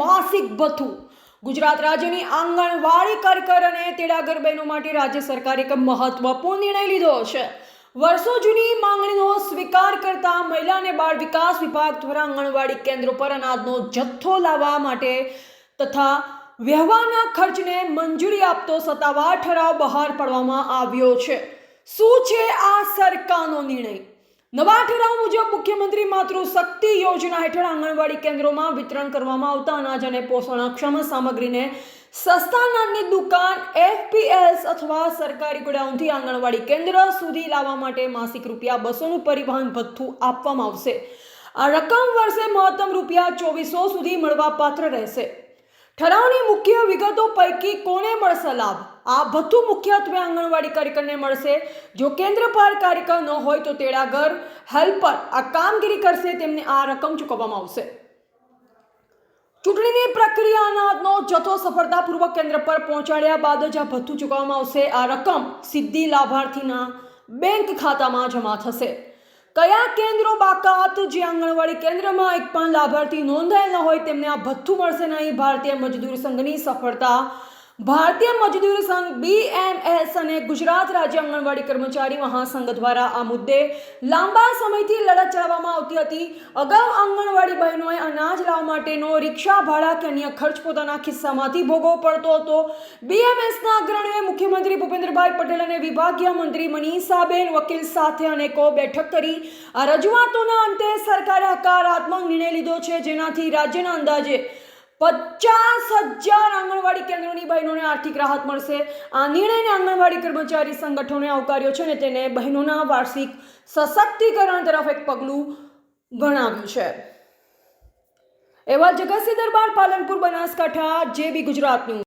માસિક ભથ્થું। ગુજરાત રાજ્યની આંગણવાડી કાર્યકર અને તેડાગર બહેનો માટે રાજ્ય સરકારે એક મહત્વપૂર્ણ નિર્ણય લીધો છે। વર્ષો જૂની માંગણીનો સ્વીકાર કરતા મહિલા અને બાળ વિકાસ વિભાગ દ્વારા આંગણવાડી કેન્દ્રો પર અનાજનો જથ્થો લાવવા માટે તથા વ્યવહારના ખર્ચને મંજૂરી આપતો સત્તાવાર ઠરાવ બહાર પાડવામાં આવ્યો છે। શું છે આ સરકારનો નિર્ણય? નવા ઠરાવ મુજબ મુખ્યમંત્રી માતૃશક્તિ યોજના હેઠળ આંગણવાડી કેન્દ્રોમાં વિતરણ કરવામાં આવતા અનાજ અને પોષણક્ષમ સામગ્રીને સસ્તા અનાજની દુકાન FPS અથવા સરકારી ગોડાઉનથી આંગણવાડી કેન્દ્ર સુધી લાવવા માટે માસિક ₹200નું પરિવહન ભથ્થું આપવામાં આવશે। આ રકમ વર્ષે મહત્તમ ₹2400 સુધી મળવાપાત્ર રહેશે। ઠરાવની મુખ્ય વિગતો પૈકી કોને મળશે લાભ? આ ભથ્થું મુખ્યત્વે આંગણવાડી કાર્યકરને મળશે। જો કેન્દ્ર પર કાર્યકર ન હોય તો તેડાગર હેલ્પર આ કામગીરી કરશે, તેમને આ રકમ ચૂકવવામાં આવશે। ચૂંટણીની પ્રક્રિયા અનાજનો જથ્થો સફળતાપૂર્વક કેન્દ્ર પર પહોંચાડ્યા બાદ જ આ ભથ્થું ચૂકવવામાં આવશે। આ રકમ સીધી લાભાર્થીના બેંક ખાતામાં જમા થશે। કયા કેન્દ્રો બાકાત? જે આંગણવાડી કેન્દ્રમાં એક પણ લાભાર્થી નોંધાયેલ ન હોય તેમને આ ભથ્થું મળશે નહીં। ભારતીય મજદૂર સંઘની સફળતા। ભારતીય મજદૂર સંઘ BMS અને ગુજરાત રાજ્ય આંગણવાડી કર્મચારી મહાસંઘ દ્વારા આ મુદ્દે લાંબા સમયથી લડત ચલાવવામાં આવતી હતી। અગાઉ આંગણવાડી બહેનોએ અનાજ લાવવા માટેનો રિક્ષા ભાડા કે અન્ય ખર્ચ પોતાના ખિસ્સામાંથી ભોગવવો પડતો હતો। BMSના અગ્રણીઓએ મુખ્યમંત્રી ભૂપેન્દ્રભાઈ પટેલ અને વિભાગીય મંત્રી મનીષાબેન વકીલ સાથે અનેકો બેઠક કરી આ રજૂઆતોના અંતે સરકારે હકારાત્મક નિર્ણય લીધો છે, જેનાથી રાજ્યના અંદાજે 50,000 આંગણવાડી કેન્દ્રોની બહેનોને આર્થિક રાહત મળશે। આ નિર્ણયને આંગણવાડી કર્મચારી સંગઠનોએ આવકાર્યો છે અને તેને બહેનોના વાર્ષિક સશક્તિકરણ તરફ એક પગલું ગણાવ્યું છે। એવા જગતસિંહ દરબાર, પાલનપુર, બનાસકાંઠા, JB ગુજરાત ન્યૂઝ।